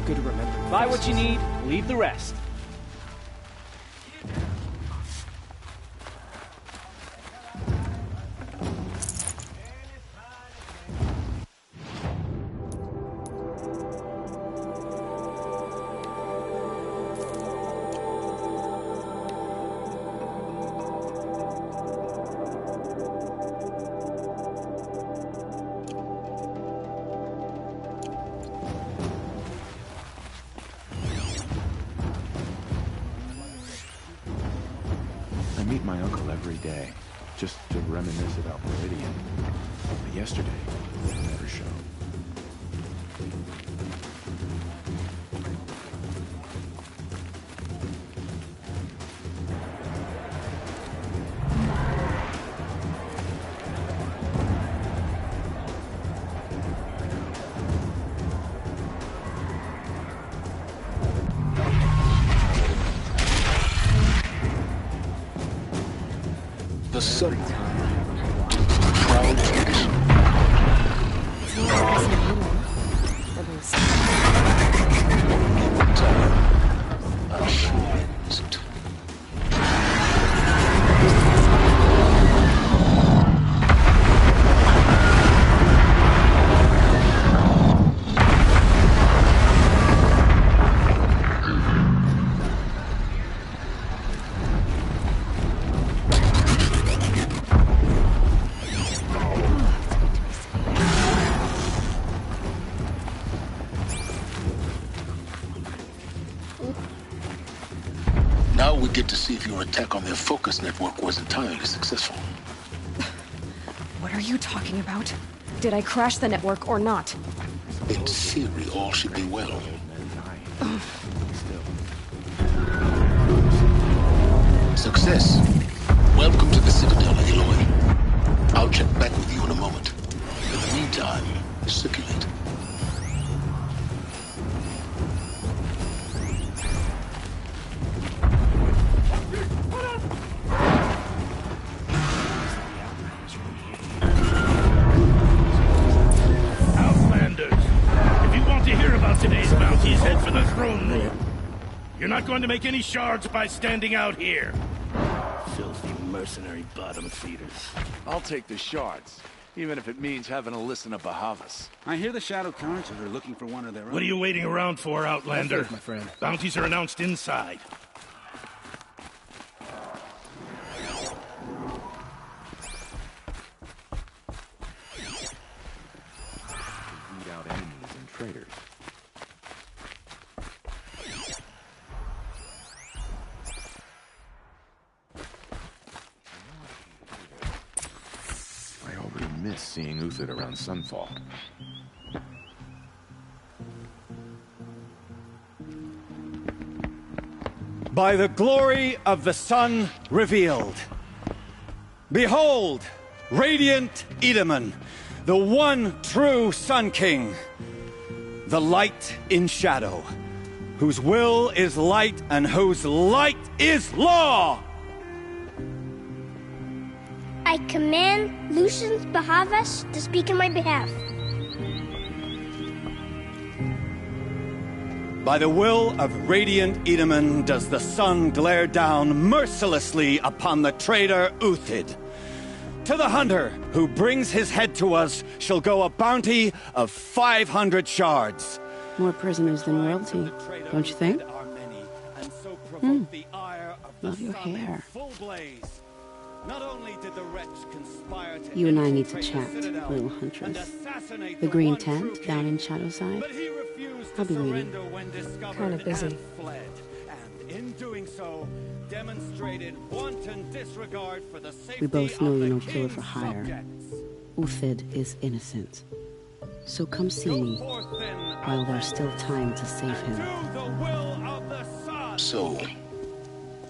Good at remembering. Buy what you need, leave the rest. I meet my uncle every day, just to reminisce about Meridian. But yesterday, he never showed. The sun. Now we get to see if your attack on their focus network was entirely successful. What are you talking about? Did I crash the network or not? In theory, all should be well. Success. Welcome to the Citadel, Aloy. I'll check back with you in a moment. In the meantime, circulate. Today's bounties head for the throne room. You're not going to make any shards by standing out here. Filthy mercenary bottom feeders. I'll take the shards, even if it means having to listen to Bahavas. I hear the Shadow Council are looking for one of their own. What are you waiting around for, Outlander? My friend. Bounties are announced inside. Weed out enemies and traitors. I already miss seeing Uthid around sunfall. By the glory of the sun revealed. Behold, radiant Edaman, the one true Sun King, the light in shadow, whose will is light and whose light is law! I command Lucius Bahavas to speak in my behalf. By the will of radiant Edaman does the sun glare down mercilessly upon the traitor Uthid. To the hunter who brings his head to us shall go a bounty of 500 shards. More prisoners than royalty, don't you think? Love your hair. Not only did the wretch conspire to You and I need to chat, little huntress. The green tent down in Shadowside. I'll be waiting. Kinda busy. And in doing so, demonstrated wanton disregard for the safety We both know of you're the no killer for king's hire. subjects. Uthid is innocent. So come see me while there's still time to save him. So,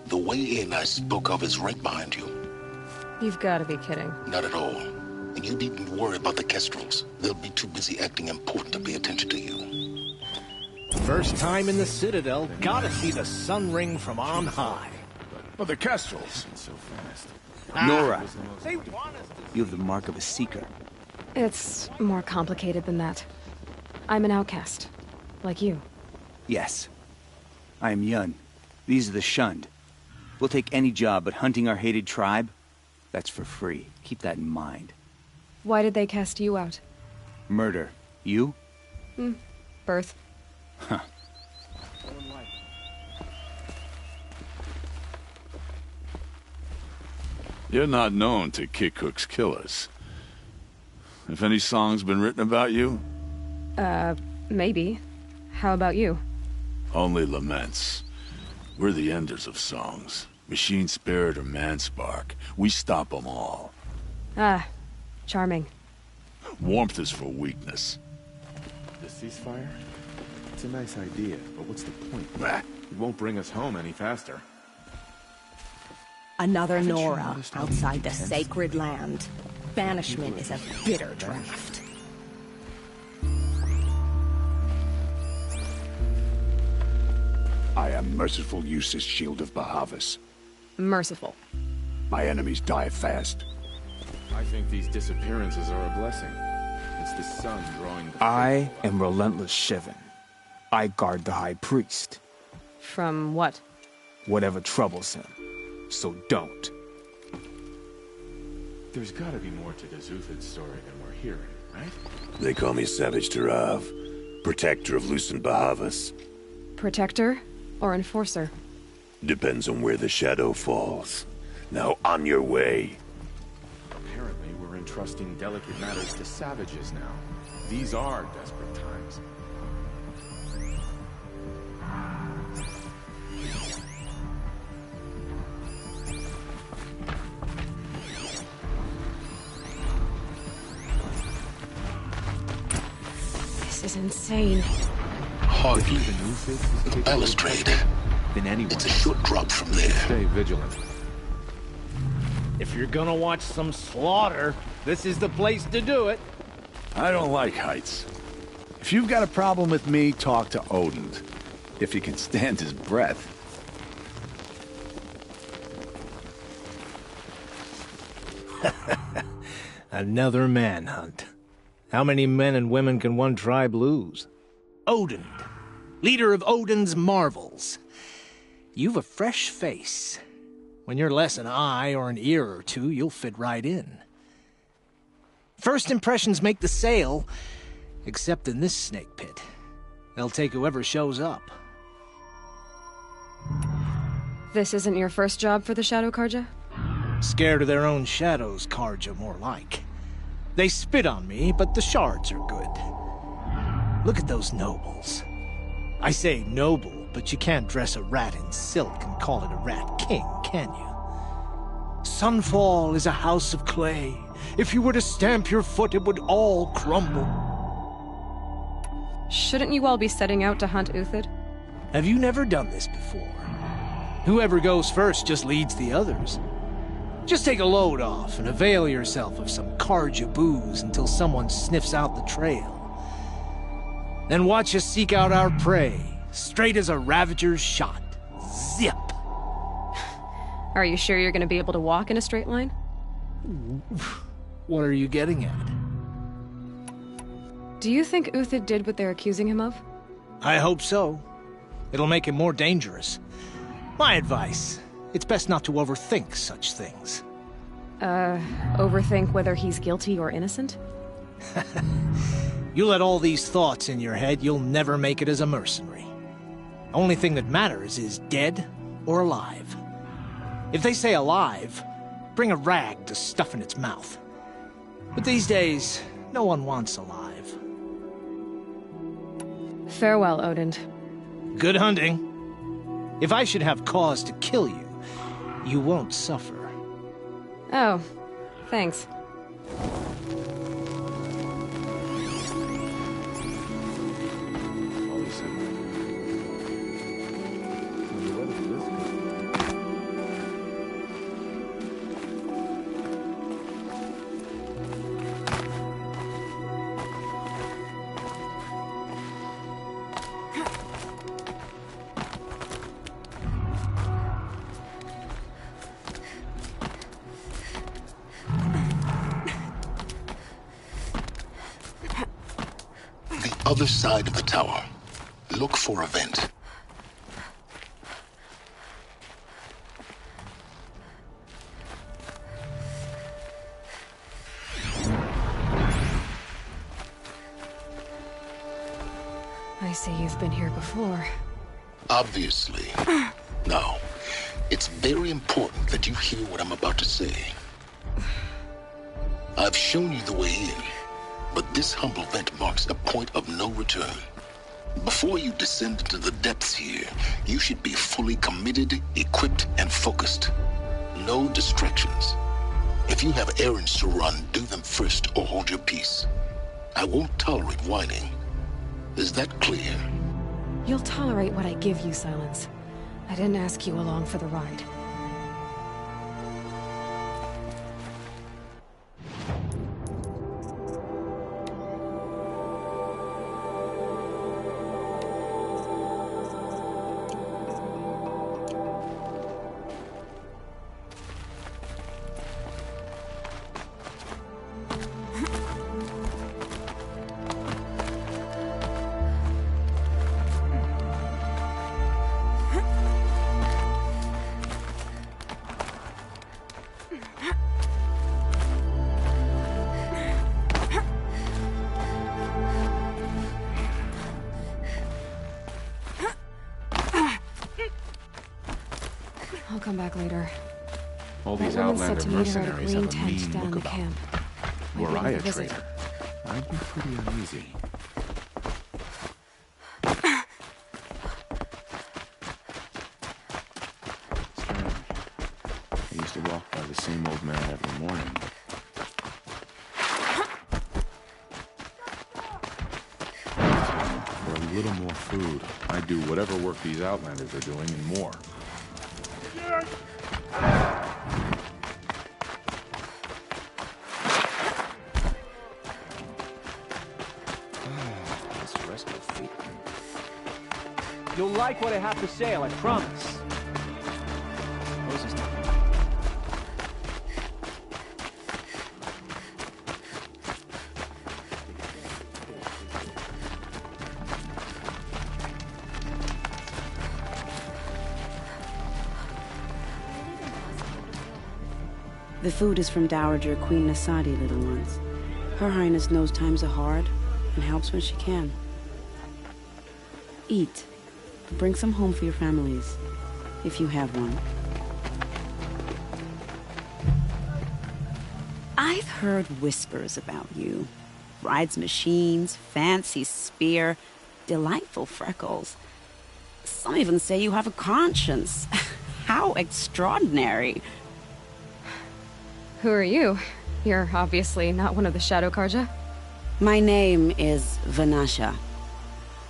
the way in I spoke of is right behind you. You've got to be kidding. Not at all. And you needn't worry about the Kestrels. They'll be too busy acting important to pay attention to you. First time in the Citadel, gotta see the sun ring from on high. But the Kestrels. So fast. Nora, They want us to... you have the mark of a seeker. It's more complicated than that. I'm an outcast. Like you. Yes. I am Yun. These are the shunned. We'll take any job, but hunting our hated tribe? That's for free. Keep that in mind. Why did they cast you out? Murder. You? Birth. Huh. You're not known to kick Cook's killers. Have any songs been written about you? Maybe. How about you? Only laments. We're the enders of songs. Machine spirit or man spark. We stop them all. Ah, charming. Warmth is for weakness. The ceasefire? It's a nice idea, but what's the point? Bah. It won't bring us home any faster. Another Haven't you Nora noticed how outside the intense sacred land. Banishment is a bitter draft. I am merciful Eustace, Shield of Bahavas. Merciful. My enemies die fast. I think these disappearances are a blessing. It's the sun drawing the I am Relentless Shivan. I guard the High Priest. From what? Whatever troubles him. So don't. There's gotta be more to the Zuthid story than we're hearing, right? They call me Savage Tarav, protector of Lucent Bahavas. Protector or enforcer? Depends on where the shadow falls. Now on your way. Apparently, we're entrusting delicate matters to savages now. These are desperate times. This is insane. Hardly. The balustrade. Than anyone. It's a short drop from there. Stay vigilant. If you're gonna watch some slaughter, this is the place to do it. I don't like heights. If you've got a problem with me, talk to Odin. If he can stand his breath. Another manhunt. How many men and women can one tribe lose? Odin, leader of Odin's marvels. You've a fresh face. When you're less an eye or an ear or two, you'll fit right in. First impressions make the sale, except in this snake pit. They'll take whoever shows up. This isn't your first job for the Shadow Karja? Scared of their own shadows, Karja, more like. They spit on me, but the shards are good. Look at those nobles. I say noble, but you can't dress a rat in silk and call it a rat king, can you? Sunfall is a house of clay. If you were to stamp your foot, it would all crumble. Shouldn't you all be setting out to hunt Uthid? Have you never done this before? Whoever goes first just leads the others. Just take a load off and avail yourself of some Karja booze until someone sniffs out the trail. Then watch us seek out our prey, straight as a Ravager's shot. Zip! Are you sure you're going to be able to walk in a straight line? What are you getting at? Do you think Uthid did what they're accusing him of? I hope so. It'll make him more dangerous. My advice, it's best not to overthink such things. Overthink whether he's guilty or innocent? You let all these thoughts in your head, you'll never make it as a mercenary. Only thing that matters is dead or alive. If they say alive, bring a rag to stuff in its mouth. But these days, no one wants alive. Farewell, Odin. Good hunting. If I should have cause to kill you, you won't suffer. Oh, thanks. Other side of the tower. Look for a vent. I see you've been here before. Obviously. Now, it's very important that you hear what I'm about to say. I've shown you the way in, but this humble vent marks a point of no return. Before you descend into the depths here, you should be fully committed, equipped, and focused. No distractions. If you have errands to run, do them first or hold your peace. I won't tolerate whining. Is that clear? You'll tolerate what I give you, Silence. I didn't ask you along for the ride. I'll come back later. All these That woman said Outlander to meet her at a mercenaries green have a tent mean down in look the about camp. them. Might Were be I a another visit. traitor, I'd be pretty uneasy. Strange. I used to walk by the same old man every morning. For a little more food, I'd do whatever work these Outlanders are doing and more. You'll like what I have to say, I promise. The food is from Dowager Queen Nasadi, little ones. Her Highness knows times are hard and helps when she can. Eat. Bring some home for your families, if you have one. I've heard whispers about you. Rides machines, fancy spear, delightful freckles. Some even say you have a conscience. How extraordinary. Who are you? You're obviously not one of the Shadow Karja. My name is Vanasha.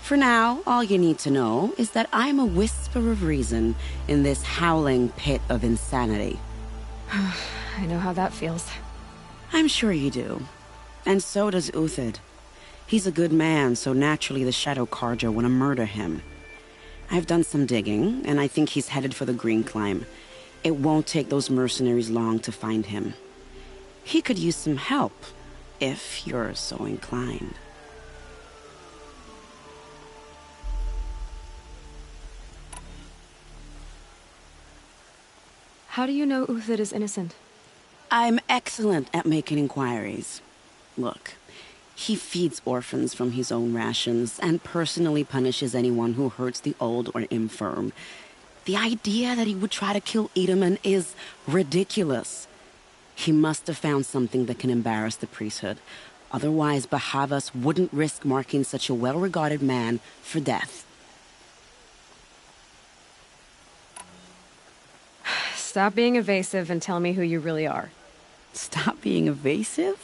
For now, all you need to know is that I'm a whisper of reason in this howling pit of insanity. I know how that feels. I'm sure you do. And so does Uthid. He's a good man, so naturally the Shadow Karja want to murder him. I've done some digging, and I think he's headed for the Green Climb. It won't take those mercenaries long to find him. He could use some help, if you're so inclined. How do you know Uthid is innocent? I'm excellent at making inquiries. Look, he feeds orphans from his own rations and personally punishes anyone who hurts the old or infirm. The idea that he would try to kill Edelman is ridiculous. He must have found something that can embarrass the priesthood. Otherwise, Bahavas wouldn't risk marking such a well-regarded man for death. Stop being evasive and tell me who you really are. Stop being evasive?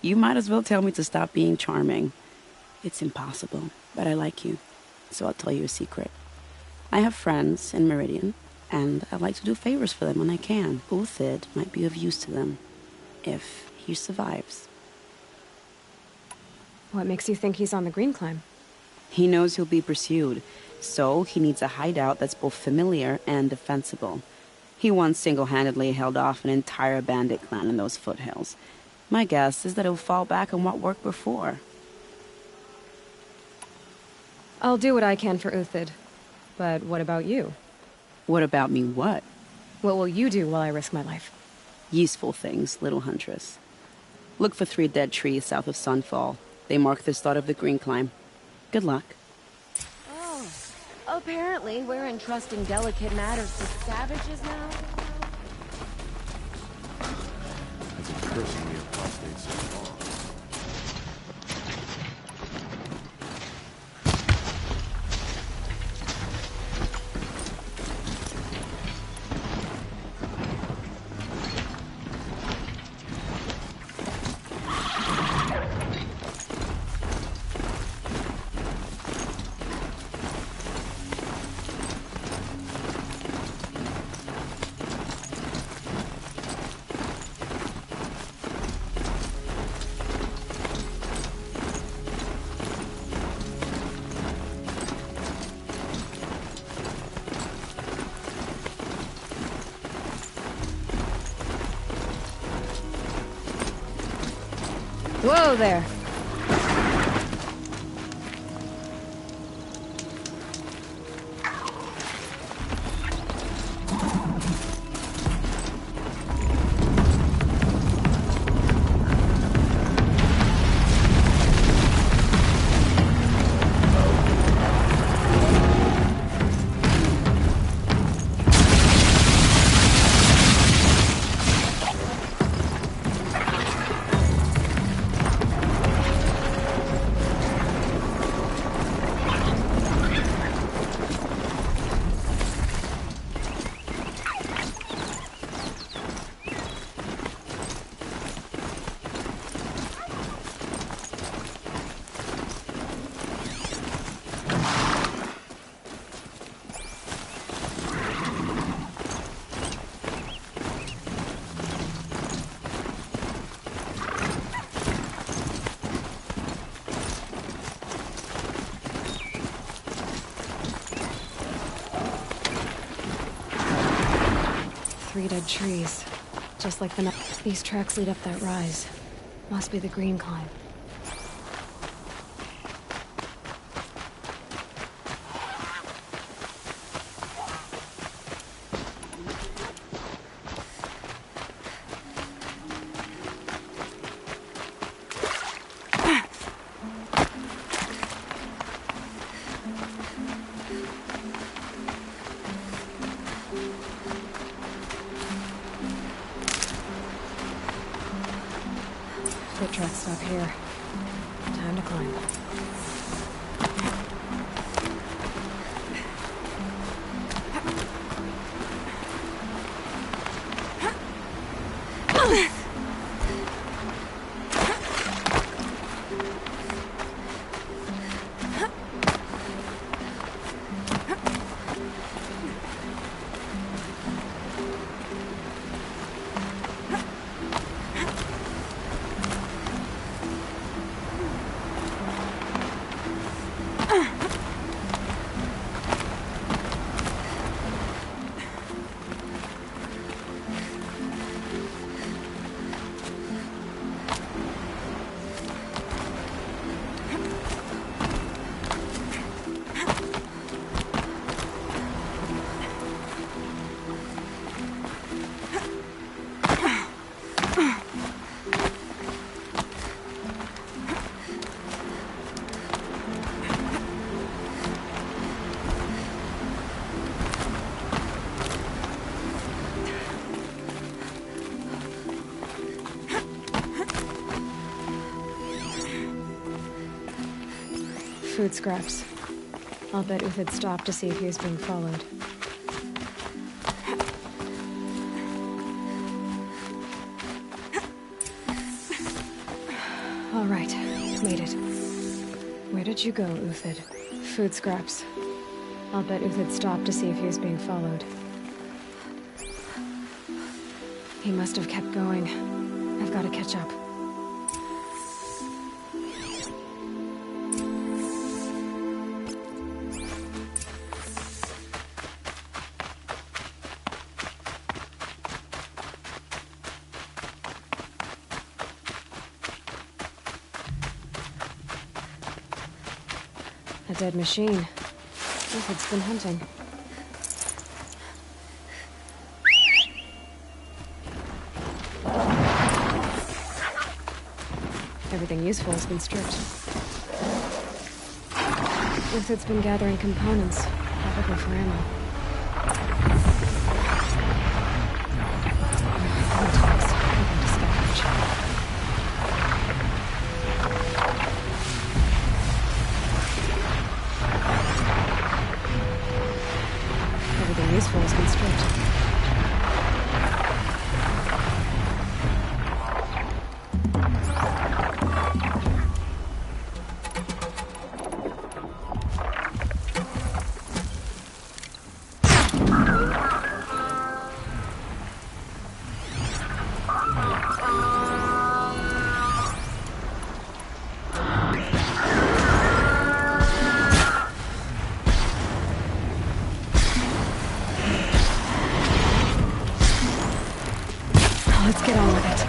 You might as well tell me to stop being charming. It's impossible, but I like you, so I'll tell you a secret. I have friends in Meridian, and I like to do favors for them when I can. Uthid might be of use to them, if he survives. What makes you think he's on the Green Climb? He knows he'll be pursued, so he needs a hideout that's both familiar and defensible. He once single-handedly held off an entire bandit clan in those foothills. My guess is that he'll fall back on what worked before. I'll do what I can for Uthid. But what about you? What about me what? What will you do while I risk my life? Useful things, little huntress. Look for 3 dead trees south of Sunfall. They mark the start of the green climb. Good luck. Oh, apparently we're entrusting delicate matters to savages now. It's a curse we have prostate so long. Whoa there! Three dead trees. Just like the... These tracks lead up that rise. Must be the green climb. Foot tracks stop here. Time to climb. Food scraps. I'll bet Uthid stopped to see if he was being followed. All right, made it. Where did you go, Uthid? Food scraps. I'll bet Uthid stopped to see if he was being followed. He must have kept going. I've got to catch up. dead machine. It's been hunting. Everything useful has been stripped. It's been gathering components, probably for ammo. Everything useful has been stripped. Let's get on with it.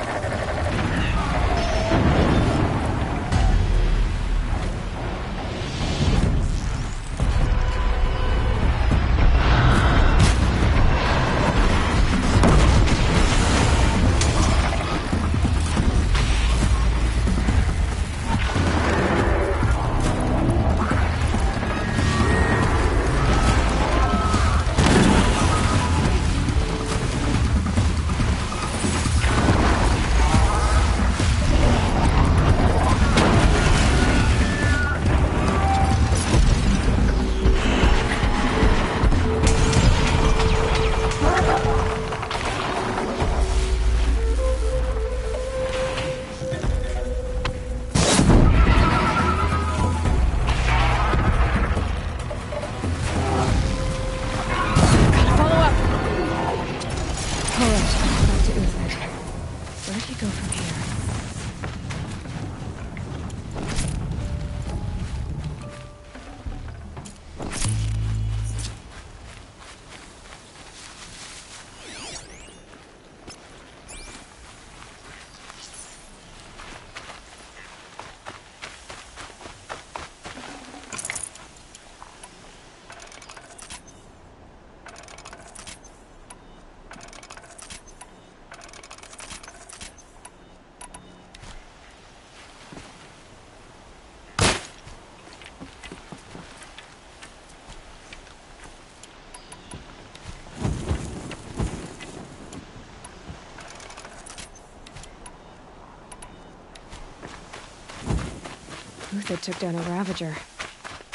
That took down a Ravager.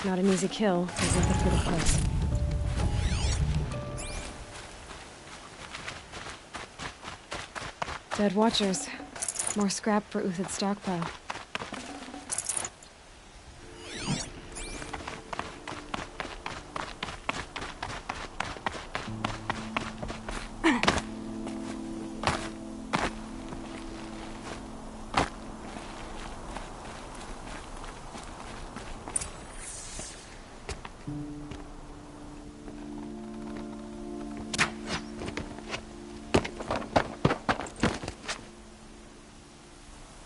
Not an easy kill, but worth it for the place. Dead Watchers. More scrap for Uthid's stockpile.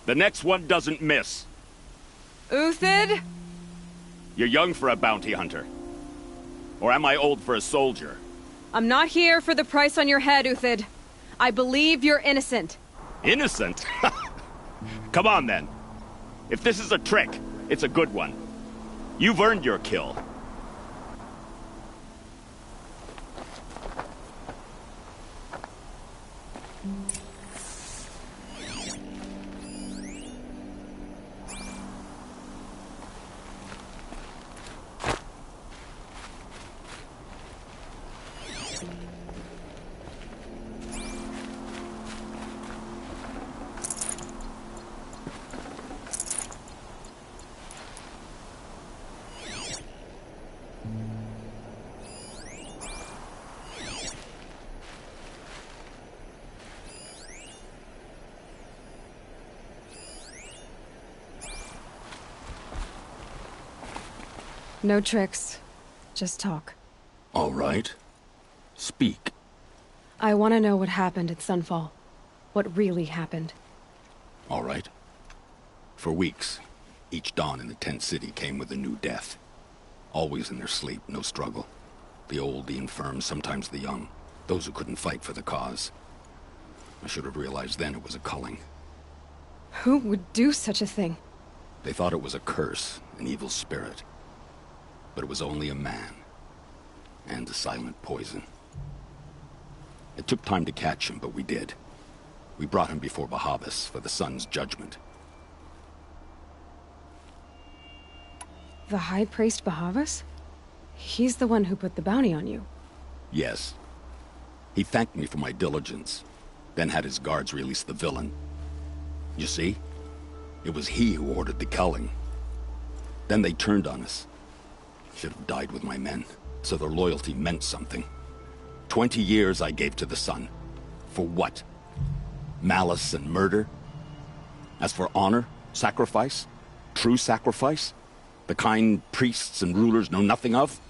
The next one doesn't miss. Uthid? You're young for a bounty hunter. Or am I old for a soldier? I'm not here for the price on your head, Uthid. I believe you're innocent. Innocent? Come on, then. If this is a trick, it's a good one. You've earned your kill. No tricks. Just talk. All right. Speak. I want to know what happened at Sunfall. What really happened. All right. For weeks, each dawn in the tent city came with a new death. Always in their sleep, no struggle. The old, the infirm, sometimes the young. Those who couldn't fight for the cause. I should have realized then it was a culling. Who would do such a thing? They thought it was a curse, an evil spirit. But it was only a man. And a silent poison. It took time to catch him, but we did. We brought him before Bahavas for the sun's judgment. The High Priest Bahavas? He's the one who put the bounty on you. Yes. He thanked me for my diligence, then had his guards release the villain. You see? It was he who ordered the culling. Then they turned on us. Should have died with my men, so their loyalty meant something. 20 years I gave to the sun. For what? Malice and murder? As for honor, sacrifice, true sacrifice, the kind priests and rulers know nothing of?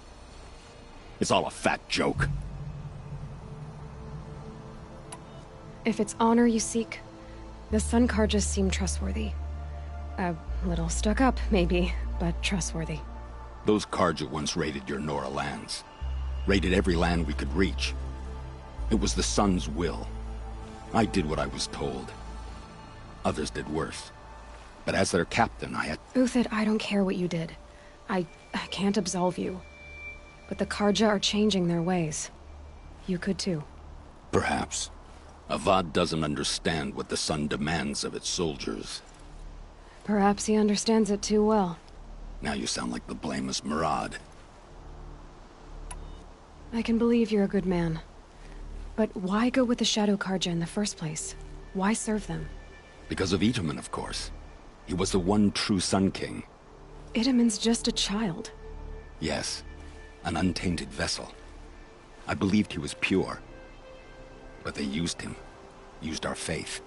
It's all a fat joke. If it's honor you seek, the Sun Karjas seem trustworthy. A little stuck up, maybe, but trustworthy. Those Karja once raided your Nora lands. Raided every land we could reach. It was the Sun's will. I did what I was told. Others did worse. But as their captain, I had... Uthid, I don't care what you did. I can't absolve you. But the Karja are changing their ways. You could too. Perhaps. Avad doesn't understand what the Sun demands of its soldiers. Perhaps he understands it too well. Now you sound like the blameless Murad. I can believe you're a good man. But why go with the Shadow Karja in the first place? Why serve them? Because of Itaman, of course. He was the one true Sun King. Itaman's just a child. Yes. An untainted vessel. I believed he was pure. But they used him. Used our faith.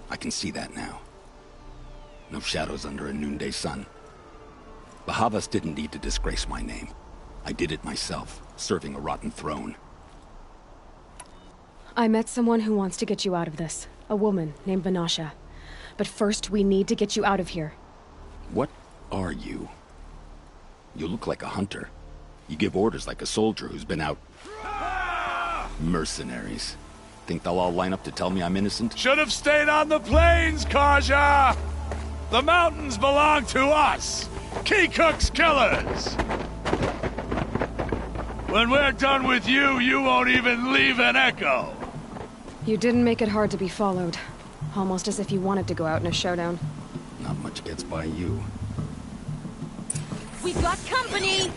I can see that now. No shadows under a noonday sun. Bahavas didn't need to disgrace my name. I did it myself, serving a rotten throne. I met someone who wants to get you out of this. A woman named Vanasha. But first, we need to get you out of here. What are you? You look like a hunter. You give orders like a soldier who's been out... Mercenaries. Think they'll all line up to tell me I'm innocent? Should have stayed on the plains, Karja! The mountains belong to us! Keecook's killers! When we're done with you, you won't even leave an echo! You didn't make it hard to be followed. Almost as if you wanted to go out in a showdown. Not much gets by you. We've got company!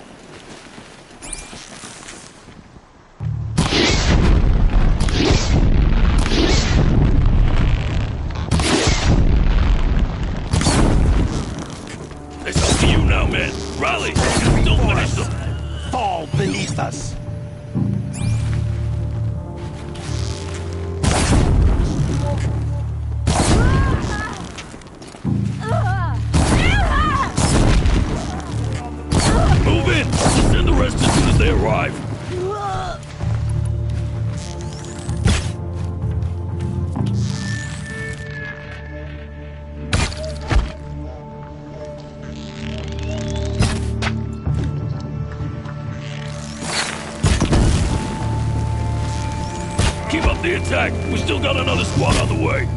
It's up to you now, men. Rally! Don't finish them! Fall beneath us! Move in! Send the rest as soon as they arrive. Keep up the attack. We still got another squad on the way.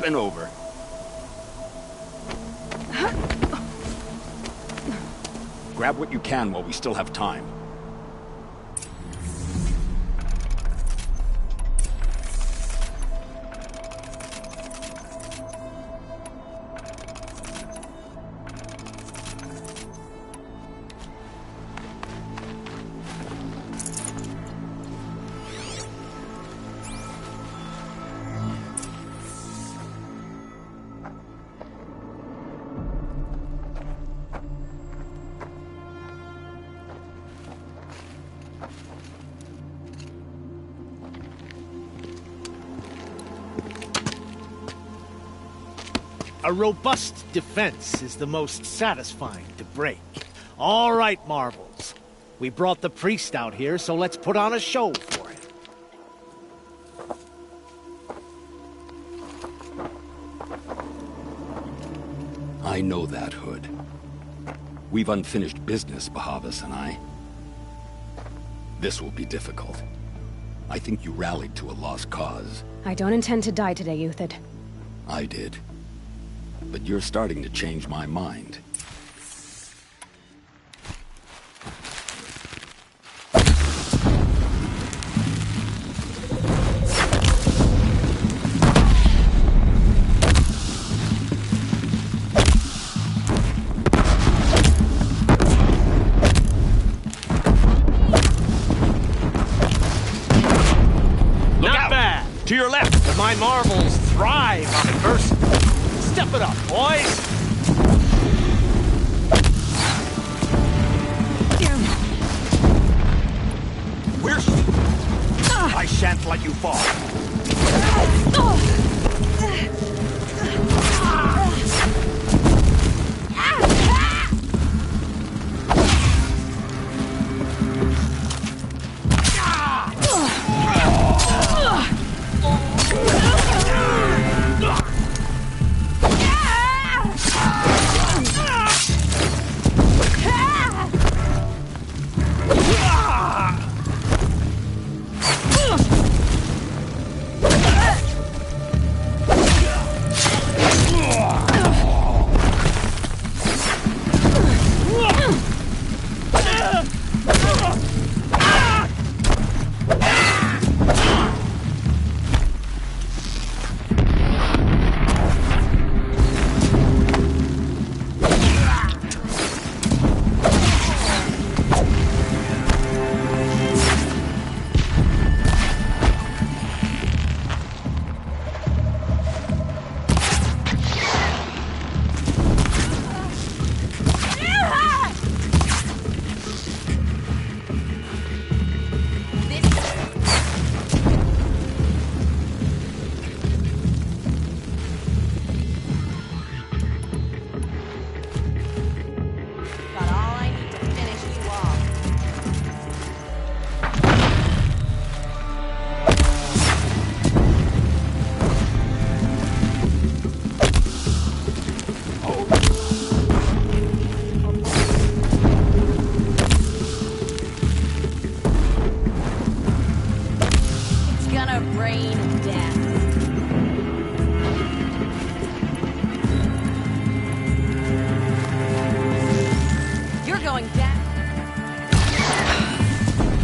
up and over. Grab what you can while we still have time. A robust defense is the most satisfying to break. All right, Marvels. We brought the priest out here, so let's put on a show for him. I know that, Hood. We've unfinished business, Bahavas and I. This will be difficult. I think you rallied to a lost cause. I don't intend to die today, Uthid. I did. But you're starting to change my mind. To your left! My Marvels thrive on adversity. Step it up, boys! Where's she? I shan't let you fall.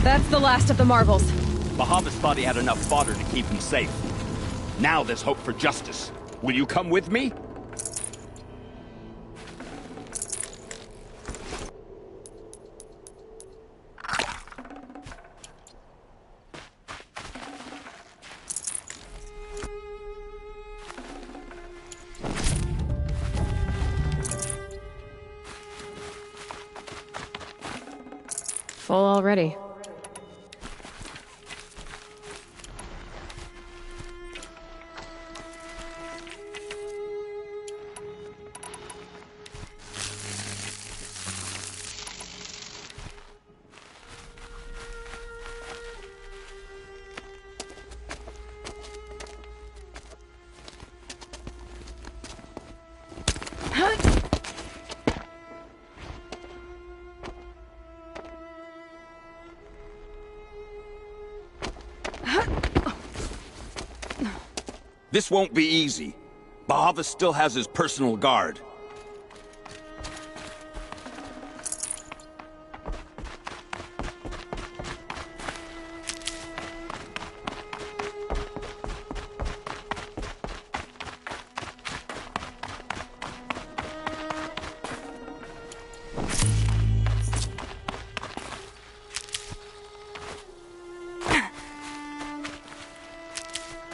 That's the last of the Marvels. Bahavas thought he had enough fodder to keep him safe. Now there's hope for justice. Will you come with me? Full already. This won't be easy. Bahavas still has his personal guard.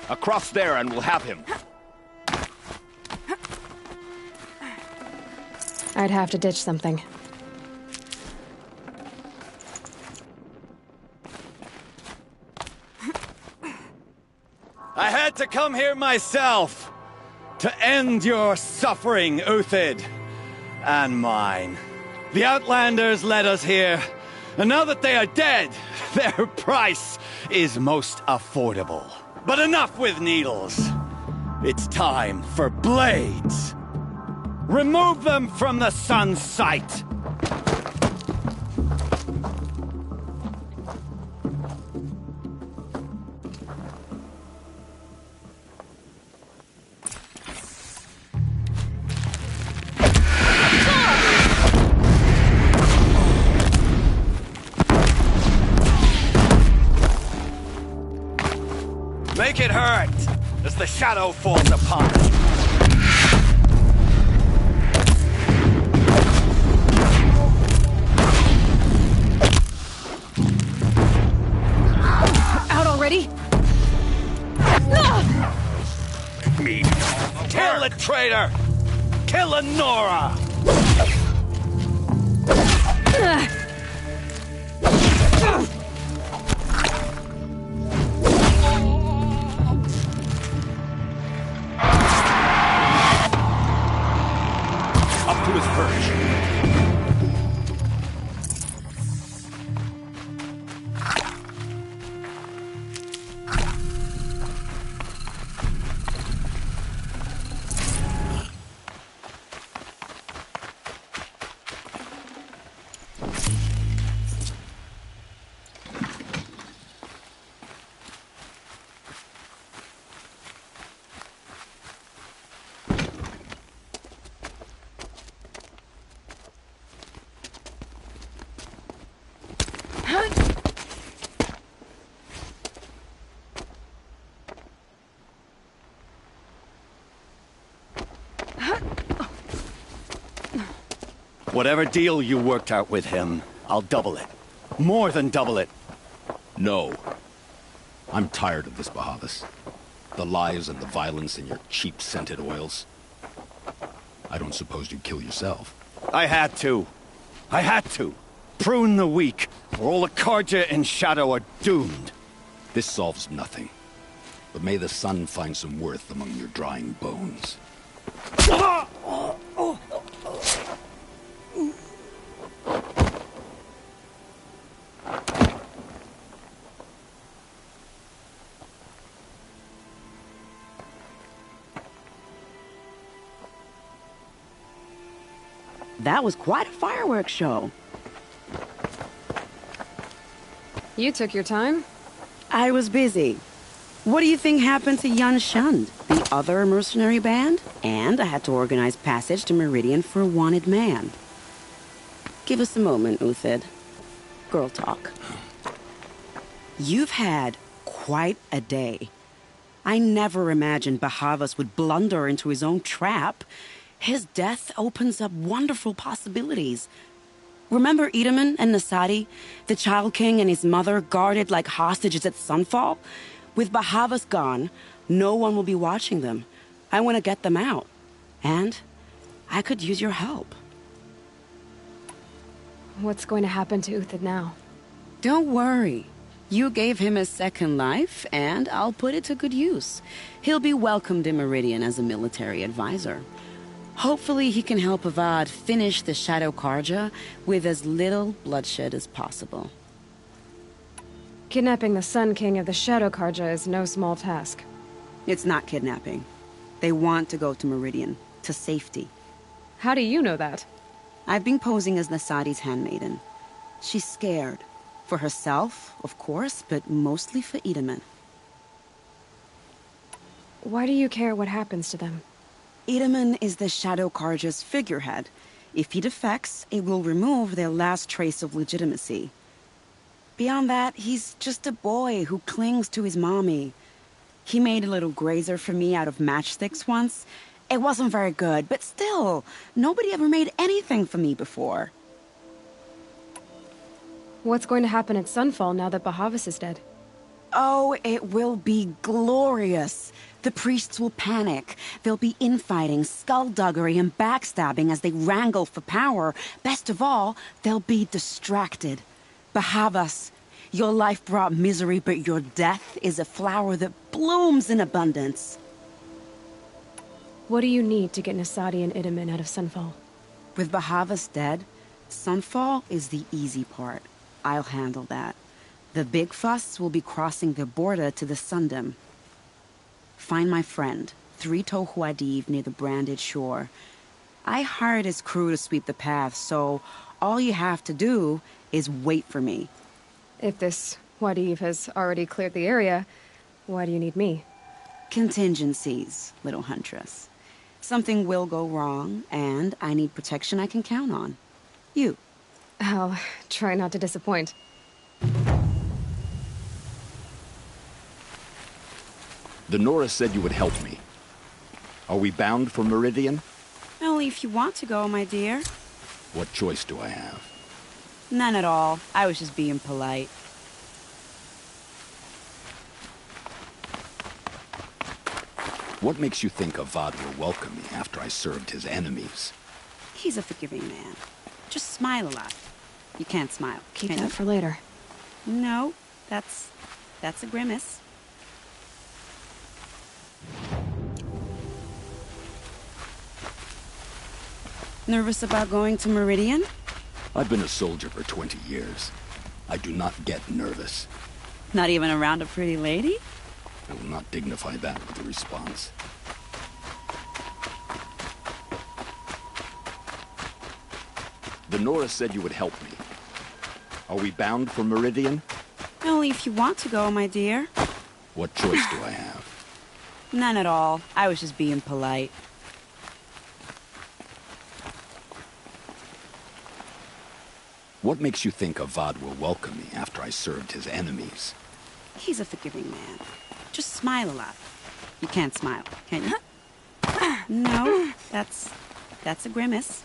Across there and we'll have him. I'd have to ditch something. I had to come here myself to end your suffering, Uthid, and mine. The Outlanders led us here, and now that they are dead, their price is most affordable. But enough with needles. It's time for blades. Remove them from the sun's sight. Make it hurt as the shadow falls upon it. Out already? Kill the traitor! Kill Lenora! Up to his perch. Whatever deal you worked out with him, I'll double it. More than double it. No. I'm tired of this, Bahavas. The lies and the violence and your cheap scented oils. I don't suppose you'd kill yourself. I had to. I had to. Prune the weak, or all the Karja in Shadow are doomed. This solves nothing. But may the sun find some worth among your drying bones. That was quite a fireworks show. You took your time? I was busy. What do you think happened to Yun Shund, the other mercenary band? And I had to organize passage to Meridian for a wanted man. Give us a moment, Uthid. Girl talk. You've had quite a day. I never imagined Bahavas would blunder into his own trap. His death opens up wonderful possibilities. Remember Edaman and Nasadi, the Child King and his mother guarded like hostages at sunfall? With Bahavas gone, no one will be watching them. I want to get them out. And I could use your help. What's going to happen to Uthid now? Don't worry. You gave him a second life, and I'll put it to good use. He'll be welcomed in Meridian as a military advisor. Hopefully he can help Avad finish the Shadow Karja with as little bloodshed as possible. Kidnapping the Sun King of the Shadow Karja is no small task. It's not kidnapping. They want to go to Meridian, to safety. How do you know that? I've been posing as Nasadi's handmaiden. She's scared. For herself, of course, but mostly for Edaman. Why do you care what happens to them? Itaman is the Shadow Carja's figurehead. If he defects, it will remove their last trace of legitimacy. Beyond that, he's just a boy who clings to his mommy. He made a little grazer for me out of matchsticks once. It wasn't very good, but still, nobody ever made anything for me before. What's going to happen at Sunfall now that Bahavas is dead? Oh, it will be glorious. The priests will panic. There'll be infighting, skullduggery, and backstabbing as they wrangle for power. Best of all, they'll be distracted. Bahavas, your life brought misery, but your death is a flower that blooms in abundance. What do you need to get Nasadi and Itaman out of Sunfall? With Bahavas dead, Sunfall is the easy part. I'll handle that. The big fuss will be crossing the border to the Sundom. Find my friend, 3 Tohuadiv near the branded shore. I hired his crew to sweep the path, so all you have to do is wait for me. If this Wadiv has already cleared the area, why do you need me? Contingencies, little huntress. Something will go wrong, and I need protection I can count on. You. I'll try not to disappoint. The Nora said you would help me. Are we bound for Meridian? Only if you want to go, my dear. What choice do I have? None at all. I was just being polite. What makes you think Avad will welcome me after I served his enemies? He's a forgiving man. Just smile a lot. You can't smile. Keep can that you? for later. No, that's a grimace. Nervous about going to Meridian? I've been a soldier for 20 years. I do not get nervous. Not even around a pretty lady? I will not dignify that with a response. The Nora said you would help me. Are we bound for Meridian? Only if you want to go, my dear. What choice do I have? None at all. I was just being polite. What makes you think Avad will welcome me after I served his enemies? He's a forgiving man. Just smile a lot. You can't smile, can you? No, that's a grimace.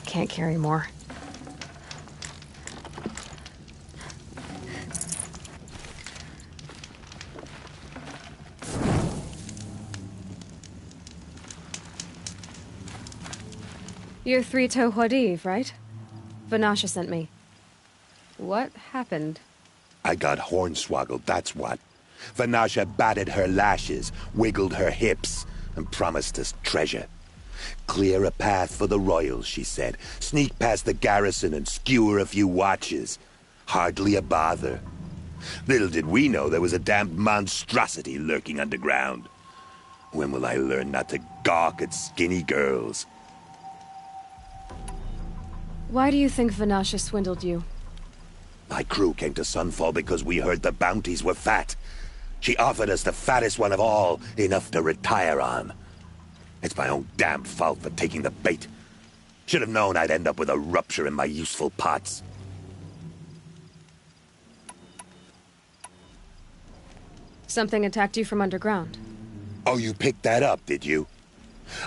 Can't carry more. You're 3-toe right? Vanasha sent me. What happened? I got hornswoggled, that's what. Vanasha batted her lashes, wiggled her hips, and promised us treasure. Clear a path for the royals, she said. Sneak past the garrison and skewer a few watches. Hardly a bother. Little did we know there was a damned monstrosity lurking underground. When will I learn not to gawk at skinny girls? Why do you think Vanasha swindled you? My crew came to Sunfall because we heard the bounties were fat. She offered us the fattest one of all, enough to retire on. It's my own damned fault for taking the bait. Should have known I'd end up with a rupture in my useful parts. Something attacked you from underground. Oh, you picked that up, did you?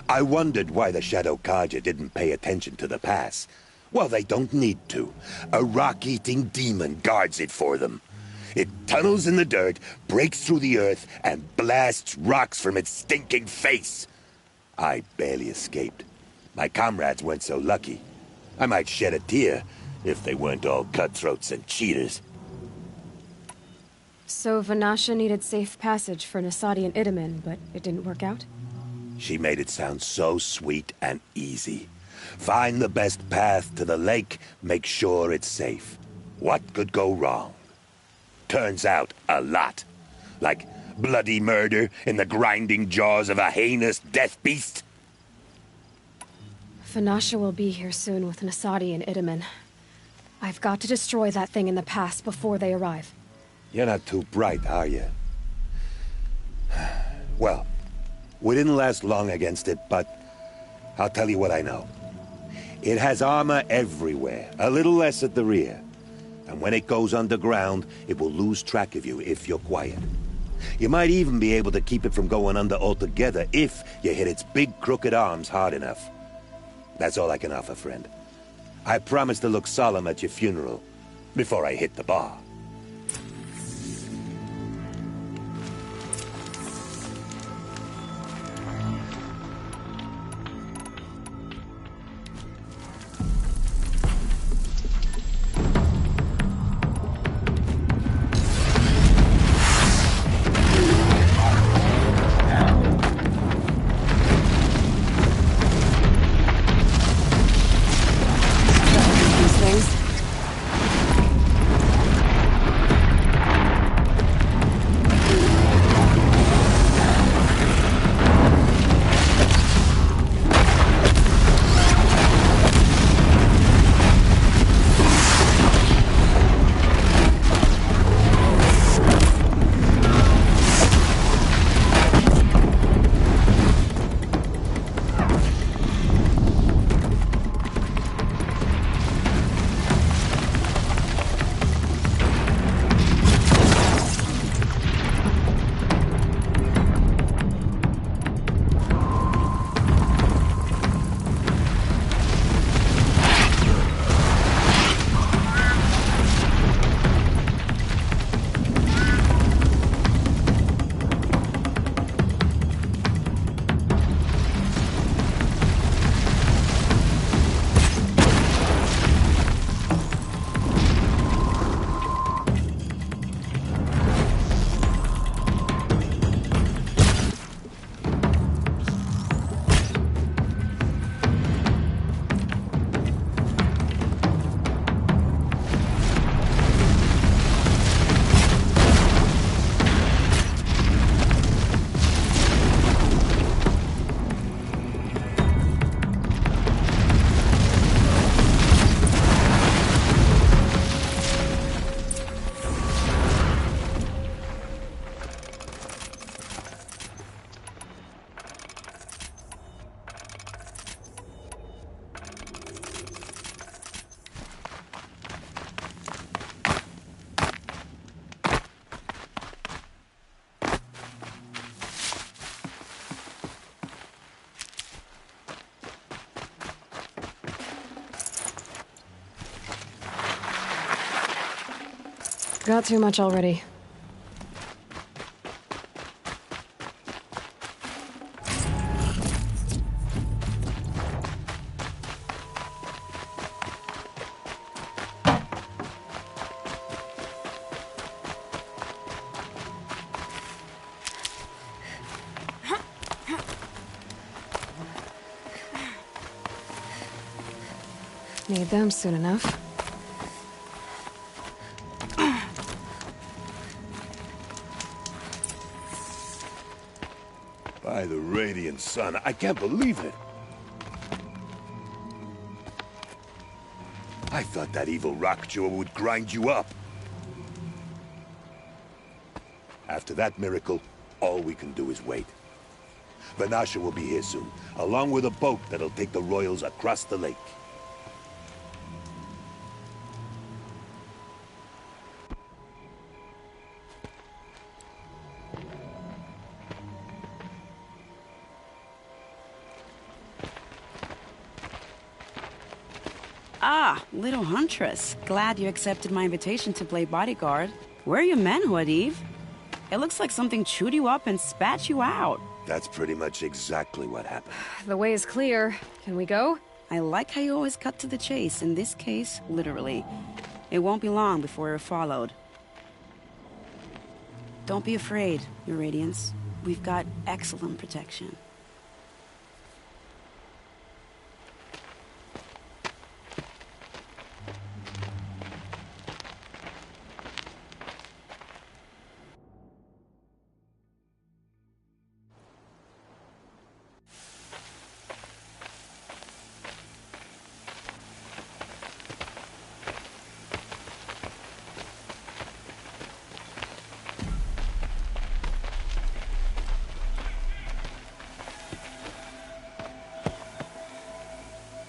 I wondered why the Shadow Carja didn't pay attention to the pass. Well, they don't need to. A rock-eating demon guards it for them. It tunnels in the dirt, breaks through the earth, and blasts rocks from its stinking face. I barely escaped. My comrades weren't so lucky. I might shed a tear if they weren't all cutthroats and cheaters. So Vanasha needed safe passage for Nasadi and Itamen, but it didn't work out? She made it sound so sweet and easy. Find the best path to the lake, make sure it's safe. What could go wrong? Turns out, a lot. Like bloody murder in the grinding jaws of a heinous death beast. Vanasha will be here soon with Nasadi and Itamen. I've got to destroy that thing in the pass before they arrive. You're not too bright, are you? Well, we didn't last long against it, but I'll tell you what I know. It has armor everywhere, a little less at the rear. And when it goes underground, it will lose track of you if you're quiet. You might even be able to keep it from going under altogether if you hit its big crooked arms hard enough. That's all I can offer, friend. I promise to look solemn at your funeral before I hit the bar. Got too much already. Need them soon enough. By the radiant sun, I can't believe it. I thought that evil rock jaw would grind you up. After that miracle, all we can do is wait. Vanasha will be here soon, along with a boat that'll take the royals across the lake. Ah, little huntress. Glad you accepted my invitation to play bodyguard. Where are your men, Huadiv? It looks like something chewed you up and spat you out. That's pretty much exactly what happened. The way is clear. Can we go? I like how you always cut to the chase. In this case, literally. It won't be long before you're followed. Don't be afraid, Your Radiance. We've got excellent protection.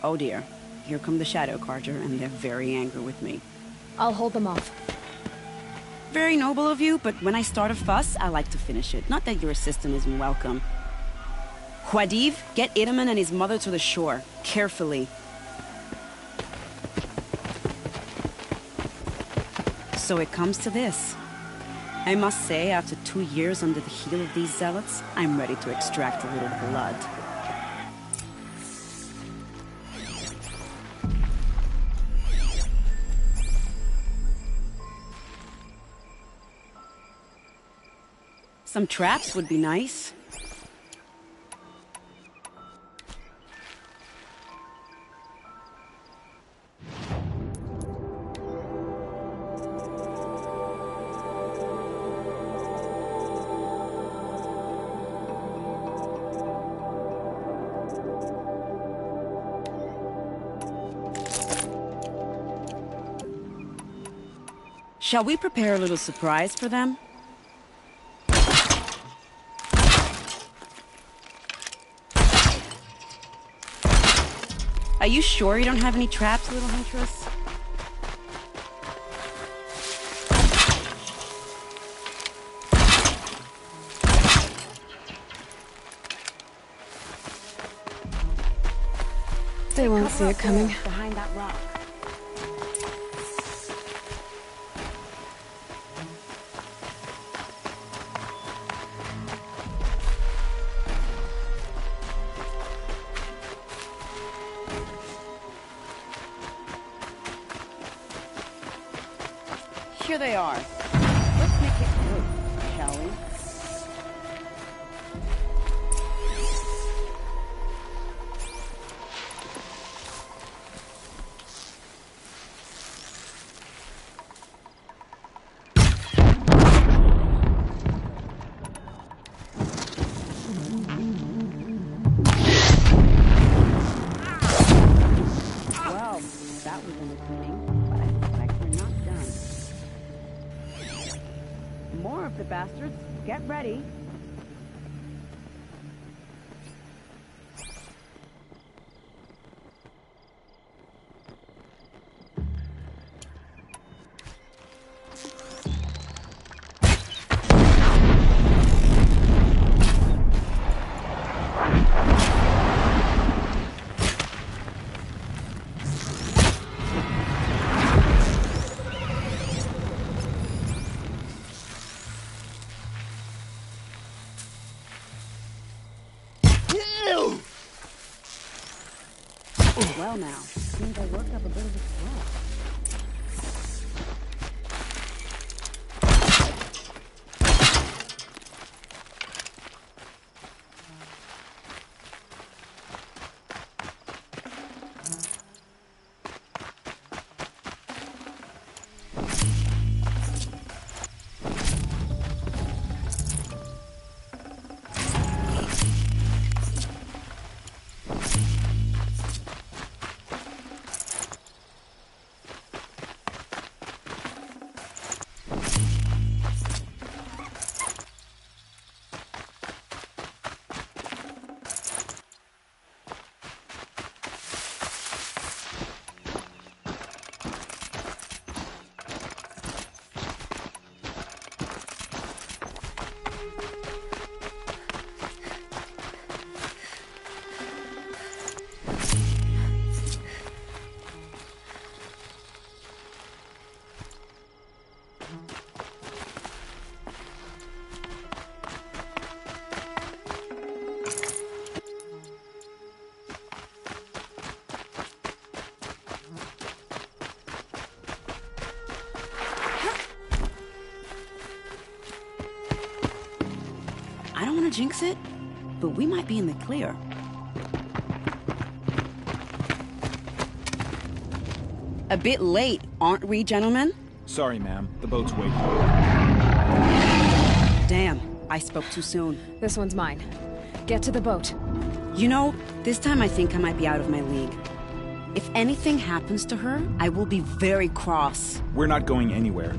Oh dear. Here come the Shadow Carter, and they're very angry with me. I'll hold them off. Very noble of you, but when I start a fuss, I like to finish it. Not that your assistant isn't welcome. Huadiv, get Itaman and his mother to the shore. Carefully. So it comes to this. I must say, after 2 years under the heel of these zealots, I'm ready to extract a little blood. Some traps would be nice. Shall we prepare a little surprise for them? Are you sure you don't have any traps, little huntress? They won't see it coming. Behind that rock. Here they are. Let's make it good, shall we? Well, that was entertaining, but I suspect we're not done. More of the bastards. Get ready. Well now, seems I worked up a bit of a sweat. I don't want to jinx it, but we might be in the clear. A bit late, aren't we, gentlemen? Sorry, ma'am. The boat's waiting. Damn, I spoke too soon. This one's mine. Get to the boat. You know, this time I think I might be out of my league. If anything happens to her, I will be very cross. We're not going anywhere.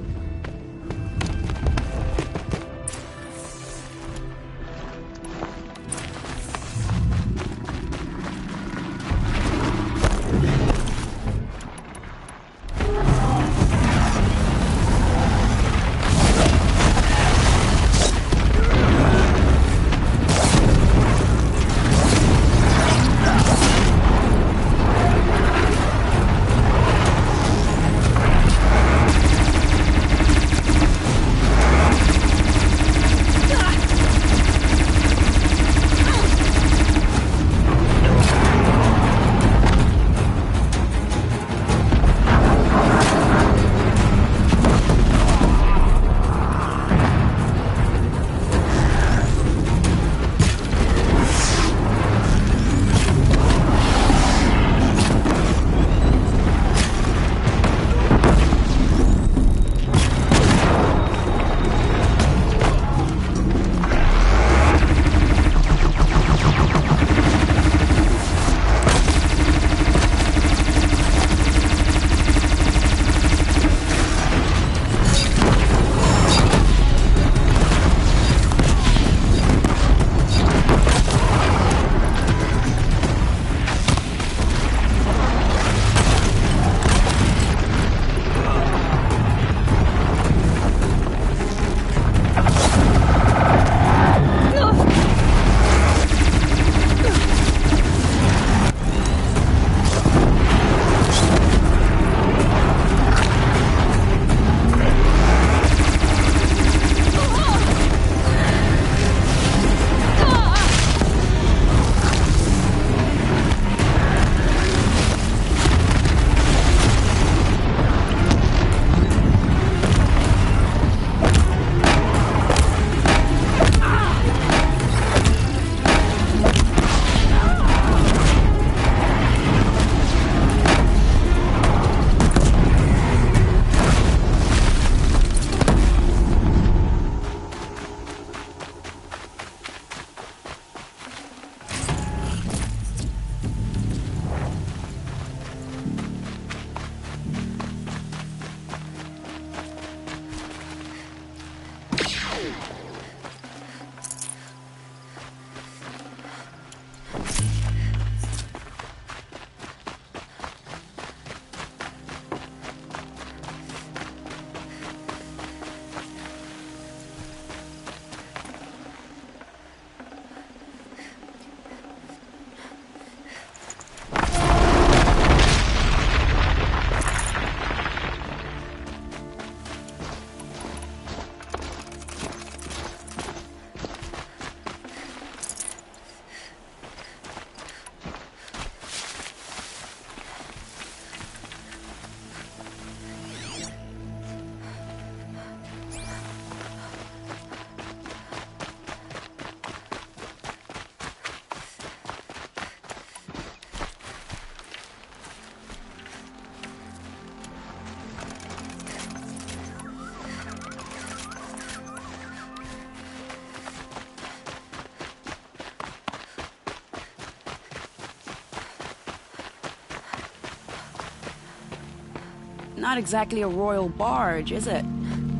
Not exactly a royal barge, is it?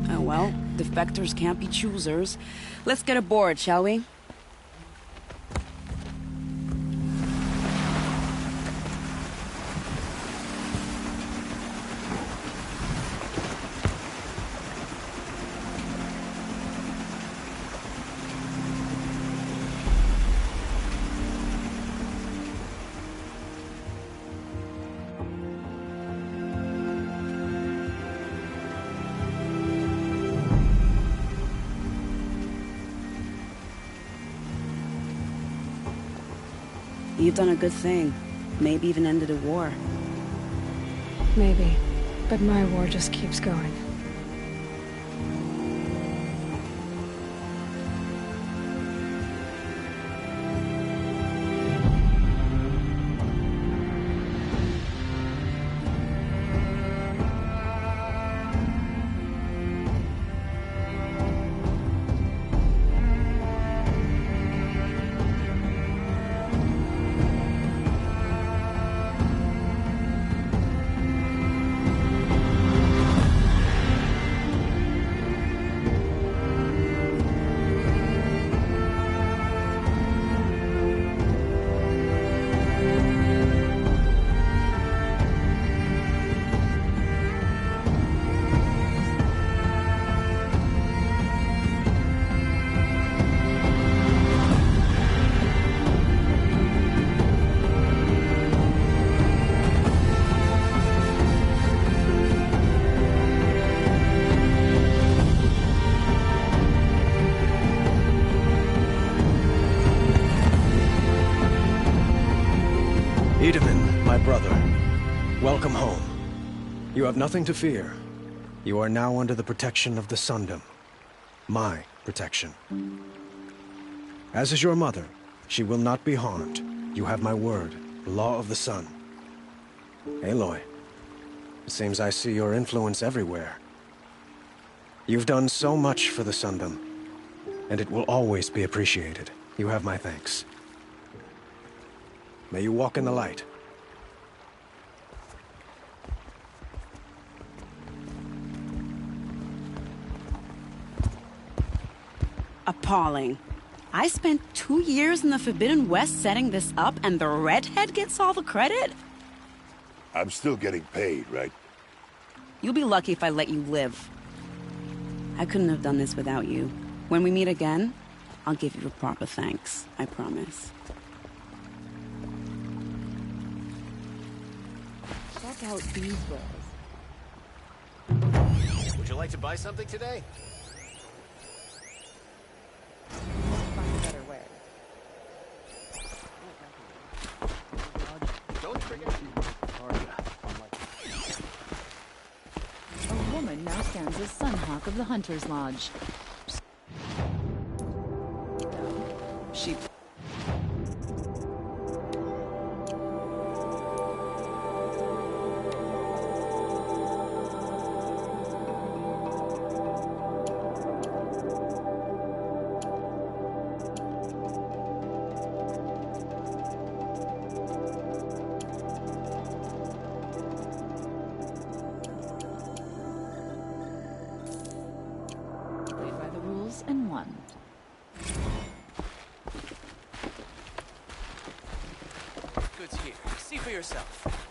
Oh well, defectors can't be choosers. Let's get aboard, shall we? You've done a good thing. Maybe even ended a war. Maybe. But my war just keeps going. Itamen, my brother, welcome home. You have nothing to fear. You are now under the protection of the Sundom. My protection. As is your mother, she will not be harmed. You have my word, the law of the sun. Aloy, it seems I see your influence everywhere. You've done so much for the Sundom, and it will always be appreciated. You have my thanks. May you walk in the light. Appalling. I spent 2 years in the Forbidden West setting this up, and the redhead gets all the credit? I'm still getting paid, right? You'll be lucky if I let you live. I couldn't have done this without you. When we meet again, I'll give you a proper thanks. I promise. Check out these wares. Would you like to buy something today? Find better wares. Don't forget. A woman now stands as Sunhawk of the Hunter's Lodge. She... played by the rules and won. Goods here. See for yourself.